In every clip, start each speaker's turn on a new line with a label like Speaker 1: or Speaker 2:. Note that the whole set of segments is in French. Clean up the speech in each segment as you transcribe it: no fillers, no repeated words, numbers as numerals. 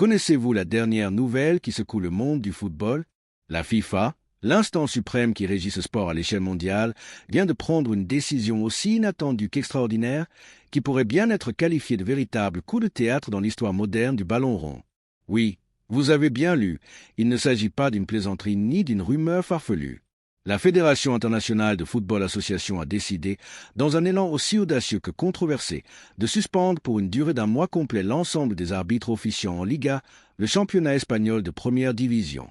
Speaker 1: Connaissez-vous la dernière nouvelle qui secoue le monde du football? La FIFA, l'instance suprême qui régit ce sport à l'échelle mondiale, vient de prendre une décision aussi inattendue qu'extraordinaire, qui pourrait bien être qualifiée de véritable coup de théâtre dans l'histoire moderne du ballon rond. Oui, vous avez bien lu, il ne s'agit pas d'une plaisanterie ni d'une rumeur farfelue. La Fédération internationale de football association a décidé, dans un élan aussi audacieux que controversé, de suspendre pour une durée d'un mois complet l'ensemble des arbitres officiants en Liga, le championnat espagnol de première division.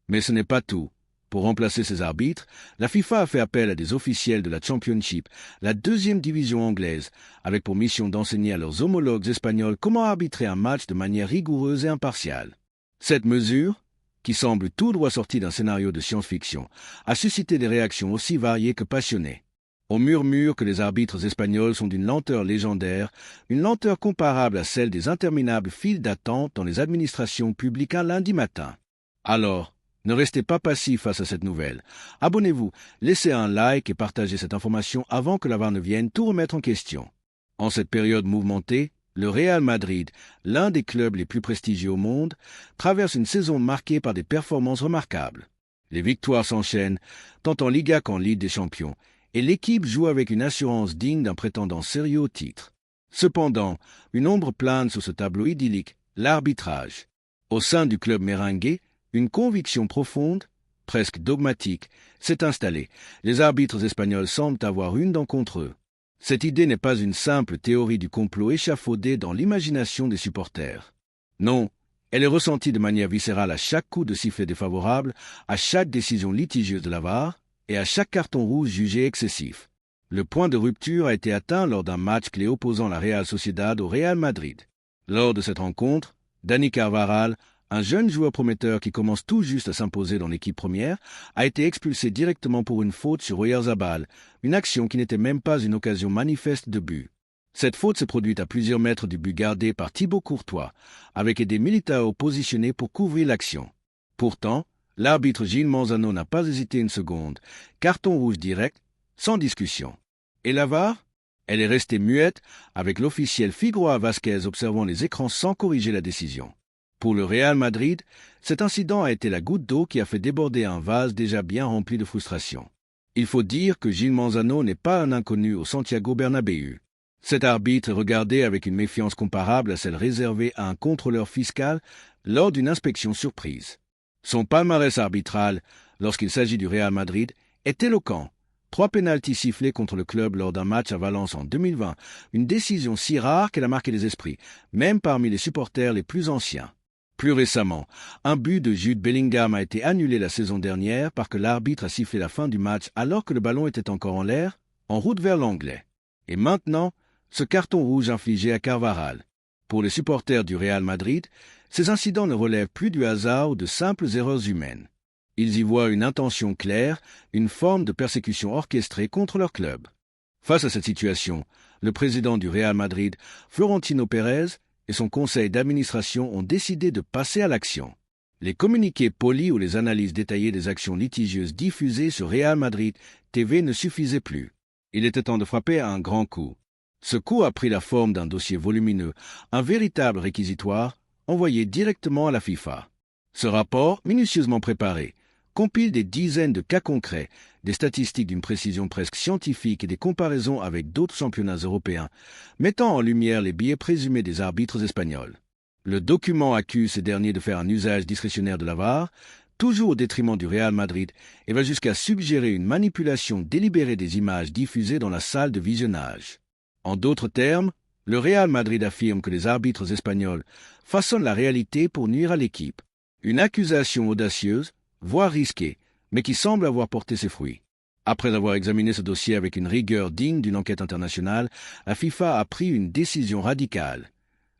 Speaker 1: Mais ce n'est pas tout. Pour remplacer ces arbitres, la FIFA a fait appel à des officiels de la Championship, la deuxième division anglaise, avec pour mission d'enseigner à leurs homologues espagnols comment arbitrer un match de manière rigoureuse et impartiale. Cette mesure, qui semble tout droit sortie d'un scénario de science-fiction, a suscité des réactions aussi variées que passionnées. On murmure que les arbitres espagnols sont d'une lenteur légendaire, une lenteur comparable à celle des interminables files d'attente dans les administrations publiques un lundi matin. Alors, ne restez pas passifs face à cette nouvelle. Abonnez-vous, laissez un like et partagez cette information avant que la VAR ne vienne tout remettre en question. En cette période mouvementée, le Real Madrid, l'un des clubs les plus prestigieux au monde, traverse une saison marquée par des performances remarquables. Les victoires s'enchaînent, tant en Liga qu'en Ligue des Champions, et l'équipe joue avec une assurance digne d'un prétendant sérieux au titre. Cependant, une ombre plane sur ce tableau idyllique, l'arbitrage. Au sein du club merengue, une conviction profonde, presque dogmatique, s'est installée. Les arbitres espagnols semblent avoir une dent contre eux. Cette idée n'est pas une simple théorie du complot échafaudée dans l'imagination des supporters. Non, elle est ressentie de manière viscérale à chaque coup de sifflet défavorable, à chaque décision litigieuse de la VAR et à chaque carton rouge jugé excessif. Le point de rupture a été atteint lors d'un match clé opposant la Real Sociedad au Real Madrid. Lors de cette rencontre, Dani Carvajal, un jeune joueur prometteur qui commence tout juste à s'imposer dans l'équipe première, a été expulsé directement pour une faute sur Oyarzabal, une action qui n'était même pas une occasion manifeste de but. Cette faute s'est produite à plusieurs mètres du but gardé par Thibaut Courtois, avec des Militao positionnés pour couvrir l'action. Pourtant, l'arbitre Gilles Manzano n'a pas hésité une seconde. Carton rouge direct, sans discussion. Et la VAR? Elle est restée muette, avec l'officiel Figueroa Vázquez observant les écrans sans corriger la décision. Pour le Real Madrid, cet incident a été la goutte d'eau qui a fait déborder un vase déjà bien rempli de frustration. Il faut dire que Gilles Manzano n'est pas un inconnu au Santiago Bernabéu. Cet arbitre est regardé avec une méfiance comparable à celle réservée à un contrôleur fiscal lors d'une inspection surprise. Son palmarès arbitral, lorsqu'il s'agit du Real Madrid, est éloquent. 3 pénaltys sifflés contre le club lors d'un match à Valence en 2020, une décision si rare qu'elle a marqué les esprits, même parmi les supporters les plus anciens. Plus récemment, un but de Jude Bellingham a été annulé la saison dernière parce que l'arbitre a sifflé la fin du match alors que le ballon était encore en l'air, en route vers l'anglais. Et maintenant, ce carton rouge infligé à Carvajal. Pour les supporters du Real Madrid, ces incidents ne relèvent plus du hasard ou de simples erreurs humaines. Ils y voient une intention claire, une forme de persécution orchestrée contre leur club. Face à cette situation, le président du Real Madrid, Florentino Pérez, et son conseil d'administration ont décidé de passer à l'action. Les communiqués polis ou les analyses détaillées des actions litigieuses diffusées sur Real Madrid TV ne suffisaient plus. Il était temps de frapper à un grand coup. Ce coup a pris la forme d'un dossier volumineux, un véritable réquisitoire, envoyé directement à la FIFA. Ce rapport, minutieusement préparé, compile des dizaines de cas concrets, des statistiques d'une précision presque scientifique et des comparaisons avec d'autres championnats européens, mettant en lumière les biais présumés des arbitres espagnols. Le document accuse ces derniers de faire un usage discrétionnaire de la VAR, toujours au détriment du Real Madrid, et va jusqu'à suggérer une manipulation délibérée des images diffusées dans la salle de visionnage. En d'autres termes, le Real Madrid affirme que les arbitres espagnols façonnent la réalité pour nuire à l'équipe. Une accusation audacieuse, voire risquée, mais qui semble avoir porté ses fruits. Après avoir examiné ce dossier avec une rigueur digne d'une enquête internationale, la FIFA a pris une décision radicale.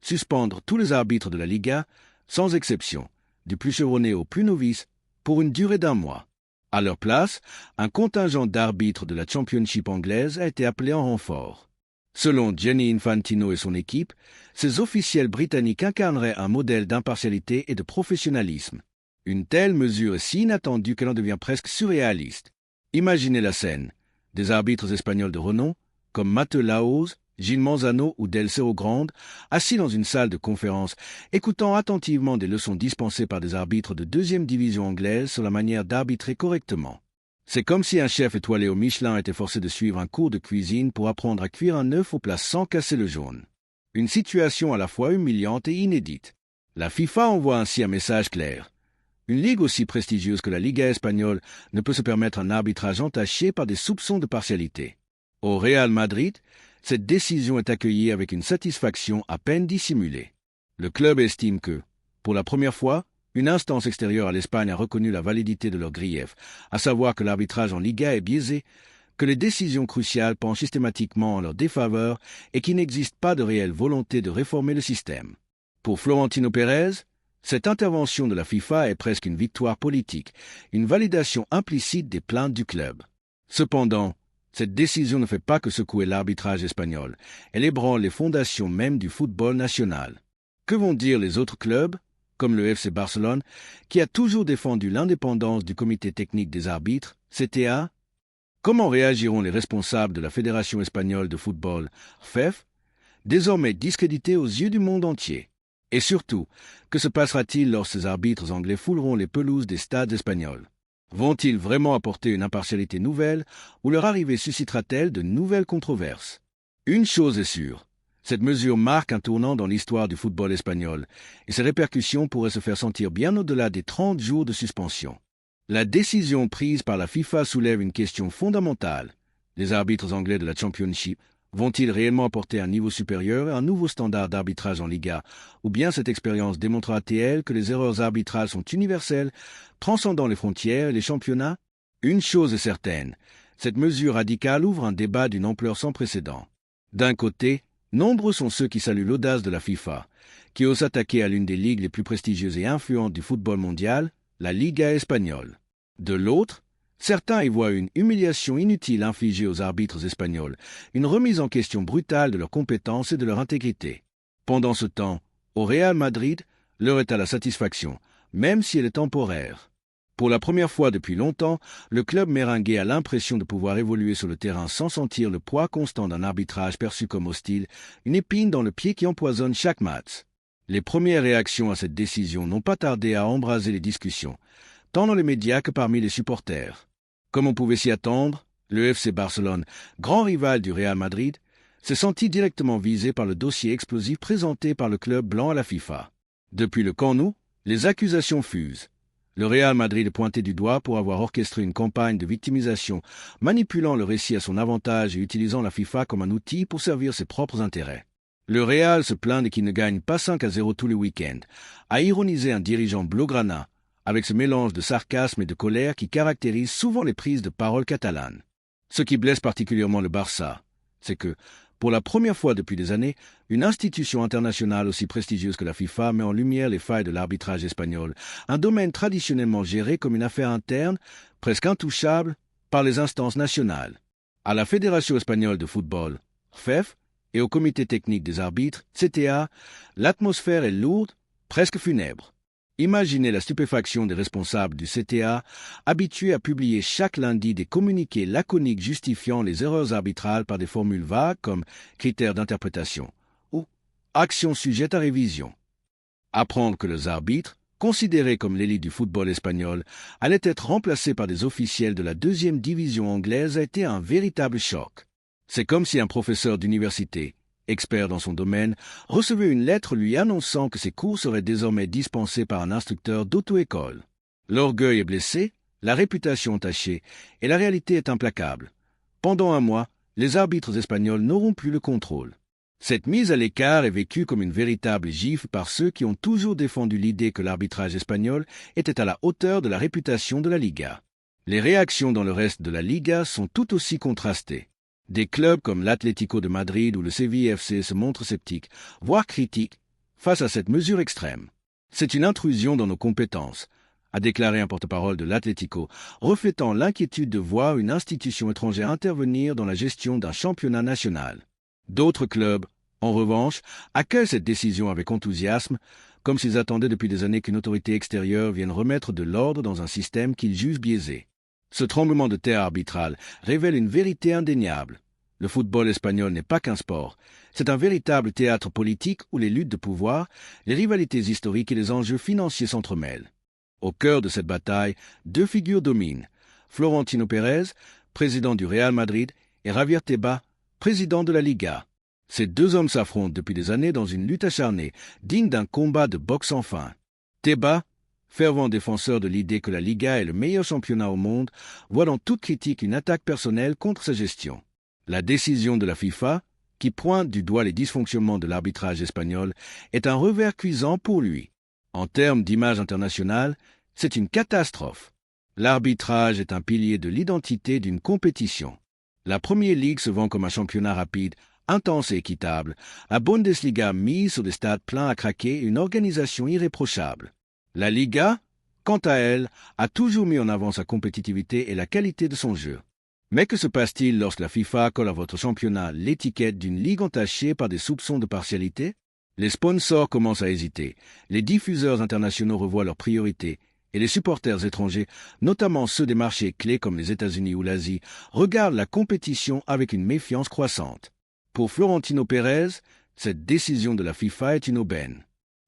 Speaker 1: Suspendre tous les arbitres de la Liga, sans exception, du plus chevronné au plus novice, pour une durée d'1 mois. À leur place, un contingent d'arbitres de la Championship anglaise a été appelé en renfort. Selon Gianni Infantino et son équipe, ces officiels britanniques incarneraient un modèle d'impartialité et de professionnalisme. Une telle mesure est si inattendue qu'elle en devient presque surréaliste. Imaginez la scène. Des arbitres espagnols de renom, comme Mateu Laoz, Gilles Manzano ou Del Cerro Grande, assis dans une salle de conférence, écoutant attentivement des leçons dispensées par des arbitres de deuxième division anglaise sur la manière d'arbitrer correctement. C'est comme si un chef étoilé au Michelin était forcé de suivre un cours de cuisine pour apprendre à cuire un œuf au plat sans casser le jaune. Une situation à la fois humiliante et inédite. La FIFA envoie ainsi un message clair. Une ligue aussi prestigieuse que la Liga espagnole ne peut se permettre un arbitrage entaché par des soupçons de partialité. Au Real Madrid, cette décision est accueillie avec une satisfaction à peine dissimulée. Le club estime que, pour la première fois, une instance extérieure à l'Espagne a reconnu la validité de leur grief, à savoir que l'arbitrage en Liga est biaisé, que les décisions cruciales penchent systématiquement en leur défaveur et qu'il n'existe pas de réelle volonté de réformer le système. Pour Florentino Pérez, cette intervention de la FIFA est presque une victoire politique, une validation implicite des plaintes du club. Cependant, cette décision ne fait pas que secouer l'arbitrage espagnol, elle ébranle les fondations mêmes du football national. Que vont dire les autres clubs, comme le FC Barcelone, qui a toujours défendu l'indépendance du comité technique des arbitres, CTA? Comment réagiront les responsables de la Fédération espagnole de football, FEF, désormais discrédités aux yeux du monde entier? Et surtout, que se passera-t-il lorsque ces arbitres anglais fouleront les pelouses des stades espagnols? Vont-ils vraiment apporter une impartialité nouvelle ou leur arrivée suscitera-t-elle de nouvelles controverses? Une chose est sûre. Cette mesure marque un tournant dans l'histoire du football espagnol, et ses répercussions pourraient se faire sentir bien au-delà des 30 jours de suspension. La décision prise par la FIFA soulève une question fondamentale. Les arbitres anglais de la Championship vont-ils réellement apporter un niveau supérieur et un nouveau standard d'arbitrage en Liga, ou bien cette expérience démontrera-t-elle que les erreurs arbitrales sont universelles, transcendant les frontières et les championnats? Une chose est certaine, cette mesure radicale ouvre un débat d'une ampleur sans précédent. D'un côté, nombreux sont ceux qui saluent l'audace de la FIFA, qui ose s'attaquer à l'une des ligues les plus prestigieuses et influentes du football mondial, la Liga espagnole. De l'autre, certains y voient une humiliation inutile infligée aux arbitres espagnols, une remise en question brutale de leurs compétences et de leur intégrité. Pendant ce temps, au Real Madrid, l'heure est à la satisfaction, même si elle est temporaire. Pour la première fois depuis longtemps, le club méringué a l'impression de pouvoir évoluer sur le terrain sans sentir le poids constant d'un arbitrage perçu comme hostile, une épine dans le pied qui empoisonne chaque match. Les premières réactions à cette décision n'ont pas tardé à embraser les discussions, tant dans les médias que parmi les supporters. Comme on pouvait s'y attendre, le FC Barcelone, grand rival du Real Madrid, s'est senti directement visé par le dossier explosif présenté par le club blanc à la FIFA. Depuis le Camp Nou, les accusations fusent. Le Real Madrid est pointé du doigt pour avoir orchestré une campagne de victimisation, manipulant le récit à son avantage et utilisant la FIFA comme un outil pour servir ses propres intérêts. Le Real se plaint qu'il ne gagne pas 5-0 tous les week-ends, a ironisé un dirigeant blaugrana, avec ce mélange de sarcasme et de colère qui caractérise souvent les prises de parole catalanes. Ce qui blesse particulièrement le Barça, c'est que, pour la première fois depuis des années, une institution internationale aussi prestigieuse que la FIFA met en lumière les failles de l'arbitrage espagnol, un domaine traditionnellement géré comme une affaire interne, presque intouchable, par les instances nationales. À la Fédération espagnole de football, FEF, et au comité technique des arbitres, CTA, l'atmosphère est lourde, presque funèbre. Imaginez la stupéfaction des responsables du CTA, habitués à publier chaque lundi des communiqués laconiques justifiant les erreurs arbitrales par des formules vagues comme critères d'interprétation ou actions sujettes à révision. Apprendre que les arbitres, considérés comme l'élite du football espagnol, allaient être remplacés par des officiels de la deuxième division anglaise a été un véritable choc. C'est comme si un professeur d'université, expert dans son domaine, recevait une lettre lui annonçant que ses cours seraient désormais dispensés par un instructeur d'auto-école. L'orgueil est blessé, la réputation entachée, et la réalité est implacable. Pendant un mois, les arbitres espagnols n'auront plus le contrôle. Cette mise à l'écart est vécue comme une véritable gifle par ceux qui ont toujours défendu l'idée que l'arbitrage espagnol était à la hauteur de la réputation de la Liga. Les réactions dans le reste de la Liga sont tout aussi contrastées. Des clubs comme l'Atlético de Madrid ou le Séville FC se montrent sceptiques, voire critiques, face à cette mesure extrême. C'est une intrusion dans nos compétences, a déclaré un porte-parole de l'Atlético, reflétant l'inquiétude de voir une institution étrangère intervenir dans la gestion d'un championnat national. D'autres clubs, en revanche, accueillent cette décision avec enthousiasme, comme s'ils attendaient depuis des années qu'une autorité extérieure vienne remettre de l'ordre dans un système qu'ils jugent biaisé. Ce tremblement de terre arbitral révèle une vérité indéniable. Le football espagnol n'est pas qu'un sport. C'est un véritable théâtre politique où les luttes de pouvoir, les rivalités historiques et les enjeux financiers s'entremêlent. Au cœur de cette bataille, deux figures dominent. Florentino Pérez, président du Real Madrid, et Javier Tebas, président de la Liga. Ces deux hommes s'affrontent depuis des années dans une lutte acharnée, digne d'un combat de boxe sans fin. Tebas, fervent défenseur de l'idée que la Liga est le meilleur championnat au monde, voit dans toute critique une attaque personnelle contre sa gestion. La décision de la FIFA, qui pointe du doigt les dysfonctionnements de l'arbitrage espagnol, est un revers cuisant pour lui. En termes d'image internationale, c'est une catastrophe. L'arbitrage est un pilier de l'identité d'une compétition. La Premier Ligue se vend comme un championnat rapide, intense et équitable. La Bundesliga mise sur des stades pleins à craquer et une organisation irréprochable. La Liga, quant à elle, a toujours mis en avant sa compétitivité et la qualité de son jeu. Mais que se passe-t-il lorsque la FIFA colle à votre championnat l'étiquette d'une ligue entachée par des soupçons de partialité? Les sponsors commencent à hésiter, les diffuseurs internationaux revoient leurs priorités, et les supporters étrangers, notamment ceux des marchés clés comme les États-Unis ou l'Asie, regardent la compétition avec une méfiance croissante. Pour Florentino Pérez, cette décision de la FIFA est une aubaine.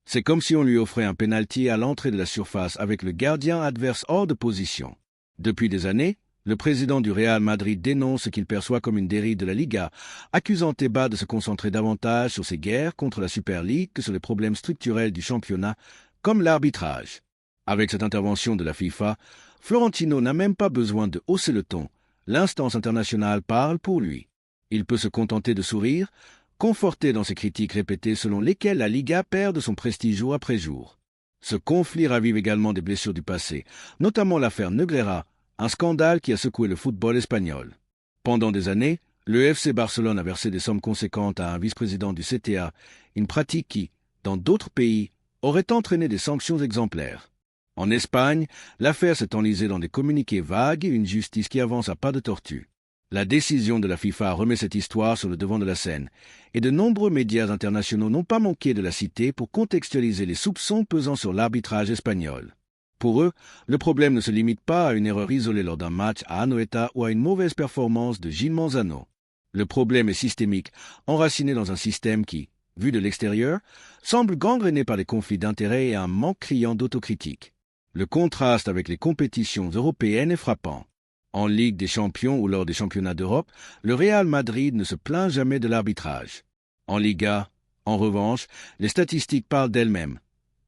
Speaker 1: C'est comme si on lui offrait un pénalty à l'entrée de la surface avec le gardien adverse hors de position. Depuis des années, le président du Real Madrid dénonce ce qu'il perçoit comme une dérive de la Liga, accusant Tebas de se concentrer davantage sur ses guerres contre la Super League que sur les problèmes structurels du championnat, comme l'arbitrage. Avec cette intervention de la FIFA, Florentino n'a même pas besoin de hausser le ton. L'instance internationale parle pour lui. Il peut se contenter de sourire, conforté dans ses critiques répétées selon lesquelles la Liga perd de son prestige jour après jour. Ce conflit ravive également des blessures du passé, notamment l'affaire Negreira, un scandale qui a secoué le football espagnol. Pendant des années, le FC Barcelone a versé des sommes conséquentes à un vice-président du CTA, une pratique qui, dans d'autres pays, aurait entraîné des sanctions exemplaires. En Espagne, l'affaire s'est enlisée dans des communiqués vagues et une justice qui avance à pas de tortue. La décision de la FIFA remet cette histoire sur le devant de la scène, et de nombreux médias internationaux n'ont pas manqué de la citer pour contextualiser les soupçons pesant sur l'arbitrage espagnol. Pour eux, le problème ne se limite pas à une erreur isolée lors d'un match à Anoeta ou à une mauvaise performance de Gil Manzano. Le problème est systémique, enraciné dans un système qui, vu de l'extérieur, semble gangréné par des conflits d'intérêts et un manque criant d'autocritique. Le contraste avec les compétitions européennes est frappant. En Ligue des Champions ou lors des championnats d'Europe, le Real Madrid ne se plaint jamais de l'arbitrage. En Liga, en revanche, les statistiques parlent d'elles-mêmes.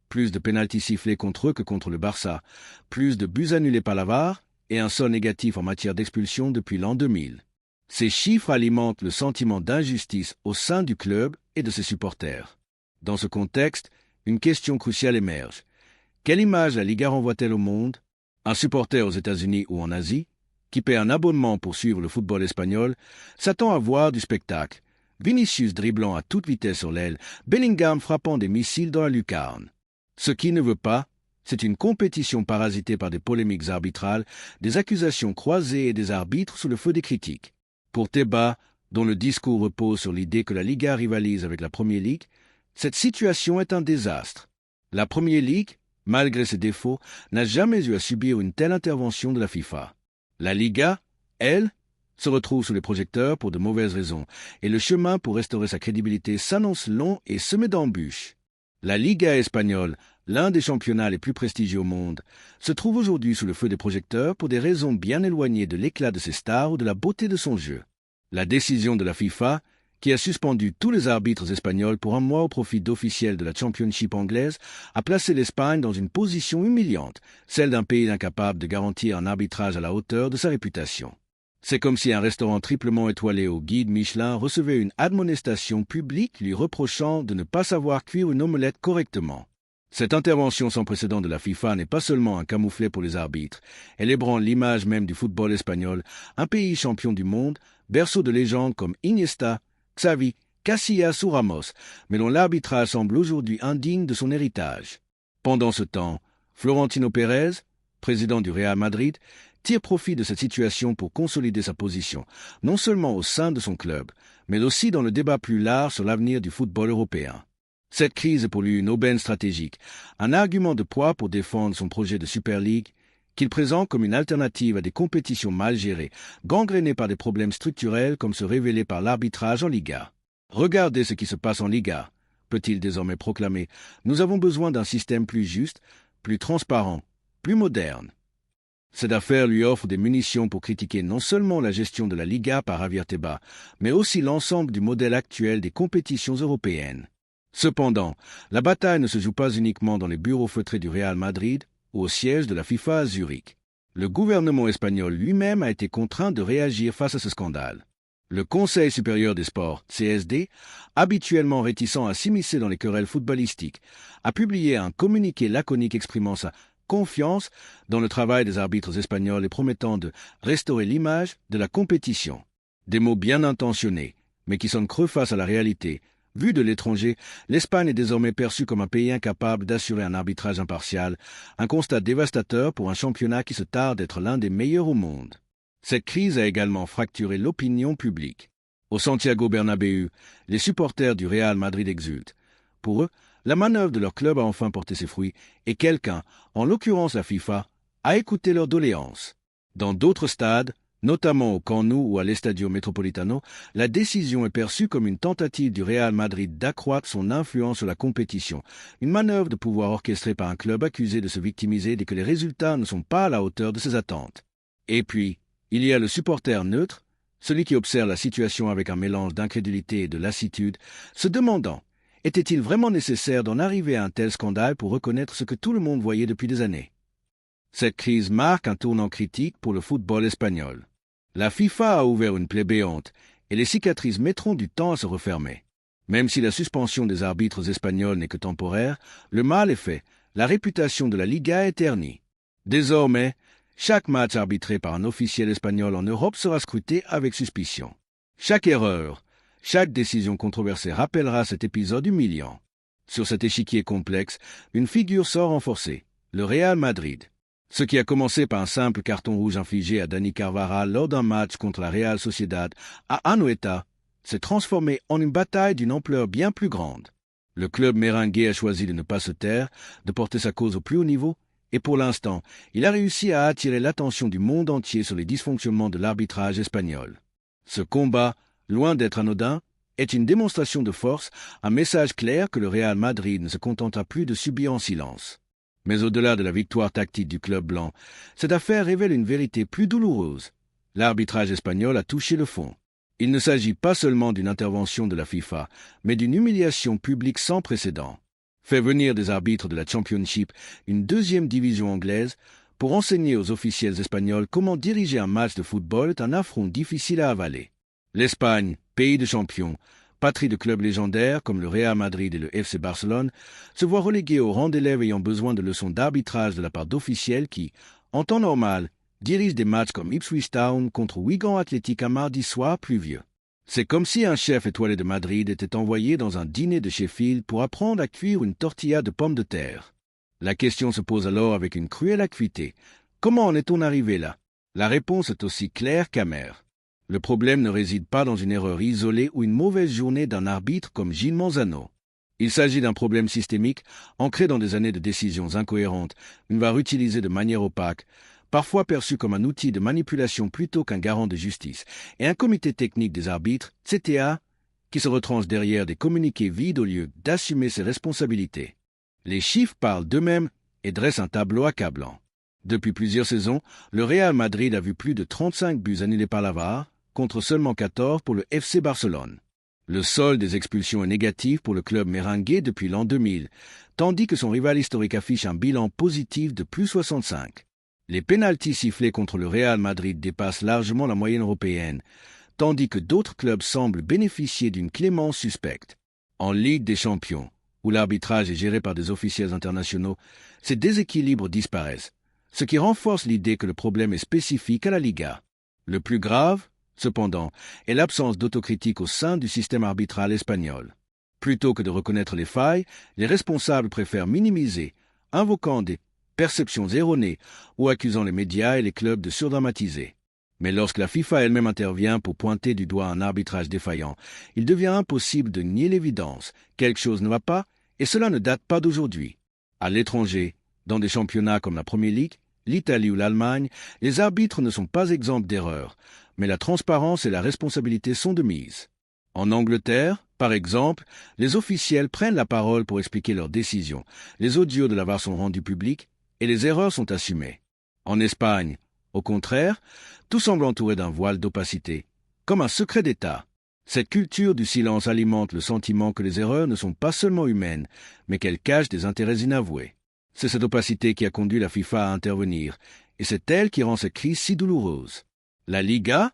Speaker 1: Plus de pénaltys sifflés contre eux que contre le Barça, plus de buts annulés par la VAR et un sort négatif en matière d'expulsion depuis l'an 2000. Ces chiffres alimentent le sentiment d'injustice au sein du club et de ses supporters. Dans ce contexte, une question cruciale émerge. Quelle image la Liga renvoie-t-elle au monde? Un supporter aux États-Unis ou en Asie, qui paie un abonnement pour suivre le football espagnol, s'attend à voir du spectacle. Vinicius dribblant à toute vitesse sur l'aile, Bellingham frappant des missiles dans la lucarne. Ce qui ne veut pas, c'est une compétition parasitée par des polémiques arbitrales, des accusations croisées et des arbitres sous le feu des critiques. Pour Tebas, dont le discours repose sur l'idée que la Liga rivalise avec la Premier League, cette situation est un désastre. La Premier League, malgré ses défauts, n'a jamais eu à subir une telle intervention de la FIFA. La Liga, elle, se retrouve sous les projecteurs pour de mauvaises raisons, et le chemin pour restaurer sa crédibilité s'annonce long et semé d'embûches. La Liga espagnole, l'un des championnats les plus prestigieux au monde, se trouve aujourd'hui sous le feu des projecteurs pour des raisons bien éloignées de l'éclat de ses stars ou de la beauté de son jeu. La décision de la FIFA, qui a suspendu tous les arbitres espagnols pour un mois au profit d'officiels de la Championship anglaise, a placé l'Espagne dans une position humiliante, celle d'un pays incapable de garantir un arbitrage à la hauteur de sa réputation. C'est comme si un restaurant triplement étoilé au guide Michelin recevait une admonestation publique lui reprochant de ne pas savoir cuire une omelette correctement. Cette intervention sans précédent de la FIFA n'est pas seulement un camouflet pour les arbitres, elle ébranle l'image même du football espagnol, un pays champion du monde, berceau de légendes comme Iniesta, Xavi, Casillas ou Ramos, mais dont l'arbitrage semble aujourd'hui indigne de son héritage. Pendant ce temps, Florentino Pérez, président du Real Madrid, tire profit de cette situation pour consolider sa position, non seulement au sein de son club, mais aussi dans le débat plus large sur l'avenir du football européen. Cette crise est pour lui une aubaine stratégique, un argument de poids pour défendre son projet de Super League, qu'il présente comme une alternative à des compétitions mal gérées, gangrénées par des problèmes structurels comme ceux révélés par l'arbitrage en Liga. Regardez ce qui se passe en Liga, peut-il désormais proclamer. Nous avons besoin d'un système plus juste, plus transparent, plus moderne. Cette affaire lui offre des munitions pour critiquer non seulement la gestion de la Liga par Javier Tebas, mais aussi l'ensemble du modèle actuel des compétitions européennes. Cependant, la bataille ne se joue pas uniquement dans les bureaux feutrés du Real Madrid ou au siège de la FIFA à Zurich. Le gouvernement espagnol lui-même a été contraint de réagir face à ce scandale. Le Conseil supérieur des sports, CSD, habituellement réticent à s'immiscer dans les querelles footballistiques, a publié un communiqué laconique exprimant sa confiance dans le travail des arbitres espagnols et promettant de restaurer l'image de la compétition. Des mots bien intentionnés, mais qui sonnent creux face à la réalité. Vu de l'étranger, l'Espagne est désormais perçue comme un pays incapable d'assurer un arbitrage impartial, un constat dévastateur pour un championnat qui se tarde d'être l'un des meilleurs au monde. Cette crise a également fracturé l'opinion publique. Au Santiago Bernabéu, les supporters du Real Madrid exultent. Pour eux, la manœuvre de leur club a enfin porté ses fruits et quelqu'un, en l'occurrence la FIFA, a écouté leurs doléances. Dans d'autres stades, notamment au Camp Nou ou à l'Estadio Metropolitano, la décision est perçue comme une tentative du Real Madrid d'accroître son influence sur la compétition, une manœuvre de pouvoir orchestrée par un club accusé de se victimiser dès que les résultats ne sont pas à la hauteur de ses attentes. Et puis, il y a le supporter neutre, celui qui observe la situation avec un mélange d'incrédulité et de lassitude, se demandant « Était-il vraiment nécessaire d'en arriver à un tel scandale pour reconnaître ce que tout le monde voyait depuis des années ?» Cette crise marque un tournant critique pour le football espagnol. La FIFA a ouvert une plaie béante et les cicatrices mettront du temps à se refermer. Même si la suspension des arbitres espagnols n'est que temporaire, le mal est fait, la réputation de la Liga est ternie. Désormais, chaque match arbitré par un officiel espagnol en Europe sera scruté avec suspicion. Chaque erreur, chaque décision controversée rappellera cet épisode humiliant. Sur cet échiquier complexe, une figure sort renforcée, le Real Madrid. Ce qui a commencé par un simple carton rouge infligé à Dani Carvajal lors d'un match contre la Real Sociedad à Anoeta s'est transformé en une bataille d'une ampleur bien plus grande. Le club merengue a choisi de ne pas se taire, de porter sa cause au plus haut niveau, et pour l'instant, il a réussi à attirer l'attention du monde entier sur les dysfonctionnements de l'arbitrage espagnol. Ce combat, loin d'être anodin, est une démonstration de force, un message clair que le Real Madrid ne se contentera plus de subir en silence. Mais au-delà de la victoire tactique du club blanc, cette affaire révèle une vérité plus douloureuse. L'arbitrage espagnol a touché le fond. Il ne s'agit pas seulement d'une intervention de la FIFA, mais d'une humiliation publique sans précédent. Fait venir des arbitres de la Championship, une deuxième division anglaise, pour enseigner aux officiels espagnols comment diriger un match de football est un affront difficile à avaler. L'Espagne, pays de champions, patrie de clubs légendaires comme le Real Madrid et le FC Barcelone, se voit reléguée au rang d'élèves ayant besoin de leçons d'arbitrage de la part d'officiels qui, en temps normal, dirigent des matchs comme Ipswich Town contre Wigan Athletic un mardi soir pluvieux. C'est comme si un chef étoilé de Madrid était envoyé dans un dîner de Sheffield pour apprendre à cuire une tortilla de pommes de terre. La question se pose alors avec une cruelle acuité. Comment en est-on arrivé là? La réponse est aussi claire qu'amère. Le problème ne réside pas dans une erreur isolée ou une mauvaise journée d'un arbitre comme Gilles Manzano. Il s'agit d'un problème systémique, ancré dans des années de décisions incohérentes, une VAR utilisée de manière opaque, parfois perçue comme un outil de manipulation plutôt qu'un garant de justice, et un comité technique des arbitres, CTA, qui se retranche derrière des communiqués vides au lieu d'assumer ses responsabilités. Les chiffres parlent d'eux-mêmes et dressent un tableau accablant. Depuis plusieurs saisons, le Real Madrid a vu plus de 35 buts annulés par la VAR, contre seulement 14 pour le FC Barcelone. Le solde des expulsions est négatif pour le club merengue depuis l'an 2000, tandis que son rival historique affiche un bilan positif de plus 65. Les pénaltys sifflés contre le Real Madrid dépassent largement la moyenne européenne, tandis que d'autres clubs semblent bénéficier d'une clémence suspecte. En Ligue des Champions, où l'arbitrage est géré par des officiels internationaux, ces déséquilibres disparaissent, ce qui renforce l'idée que le problème est spécifique à la Liga. Le plus grave, cependant, est l'absence d'autocritique au sein du système arbitral espagnol. Plutôt que de reconnaître les failles, les responsables préfèrent minimiser, invoquant des perceptions erronées ou accusant les médias et les clubs de surdramatiser. Mais lorsque la FIFA elle-même intervient pour pointer du doigt un arbitrage défaillant, il devient impossible de nier l'évidence. Quelque chose ne va pas, et cela ne date pas d'aujourd'hui. À l'étranger, dans des championnats comme la Premier League, les arbitres l'Italie ou l'Allemagne, les arbitres ne sont pas exempts d'erreurs, mais la transparence et la responsabilité sont de mise. En Angleterre, par exemple, les officiels prennent la parole pour expliquer leurs décisions, les audios de la VAR sont rendus publics et les erreurs sont assumées. En Espagne, au contraire, tout semble entouré d'un voile d'opacité, comme un secret d'État. Cette culture du silence alimente le sentiment que les erreurs ne sont pas seulement humaines, mais qu'elles cachent des intérêts inavoués. C'est cette opacité qui a conduit la FIFA à intervenir, et c'est elle qui rend cette crise si douloureuse. La Liga,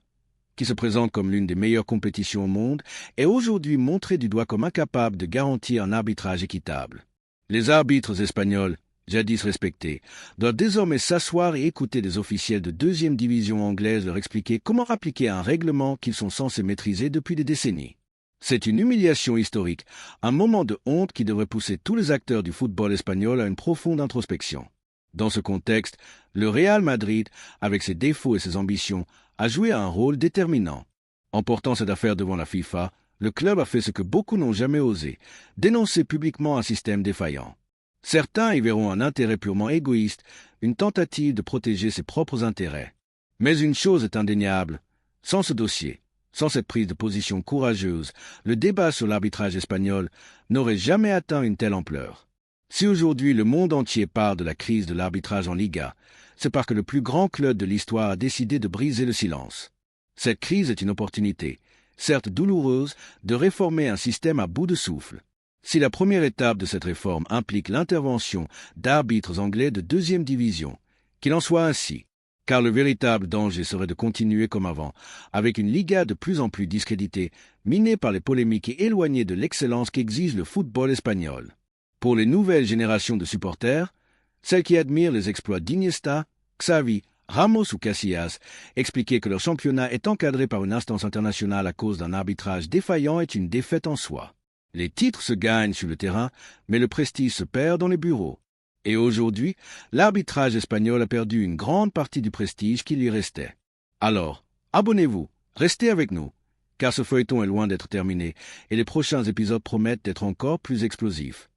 Speaker 1: qui se présente comme l'une des meilleures compétitions au monde, est aujourd'hui montrée du doigt comme incapable de garantir un arbitrage équitable. Les arbitres espagnols, jadis respectés, doivent désormais s'asseoir et écouter des officiels de deuxième division anglaise leur expliquer comment appliquer un règlement qu'ils sont censés maîtriser depuis des décennies. C'est une humiliation historique, un moment de honte qui devrait pousser tous les acteurs du football espagnol à une profonde introspection. Dans ce contexte, le Real Madrid, avec ses défauts et ses ambitions, a joué un rôle déterminant. En portant cette affaire devant la FIFA, le club a fait ce que beaucoup n'ont jamais osé, dénoncer publiquement un système défaillant. Certains y verront un intérêt purement égoïste, une tentative de protéger ses propres intérêts. Mais une chose est indéniable, sans ce dossier, sans cette prise de position courageuse, le débat sur l'arbitrage espagnol n'aurait jamais atteint une telle ampleur. Si aujourd'hui le monde entier parle de la crise de l'arbitrage en Liga, c'est parce que le plus grand club de l'histoire a décidé de briser le silence. Cette crise est une opportunité, certes douloureuse, de réformer un système à bout de souffle. Si la première étape de cette réforme implique l'intervention d'arbitres anglais de deuxième division, qu'il en soit ainsi, car le véritable danger serait de continuer comme avant, avec une Liga de plus en plus discréditée, minée par les polémiques et éloignée de l'excellence qu'exige le football espagnol. Pour les nouvelles générations de supporters, celles qui admirent les exploits d'Iniesta, Xavi, Ramos ou Casillas, expliquer que leur championnat est encadré par une instance internationale à cause d'un arbitrage défaillant est une défaite en soi. Les titres se gagnent sur le terrain, mais le prestige se perd dans les bureaux. Et aujourd'hui, l'arbitrage espagnol a perdu une grande partie du prestige qui lui restait. Alors, abonnez-vous, restez avec nous, car ce feuilleton est loin d'être terminé, et les prochains épisodes promettent d'être encore plus explosifs.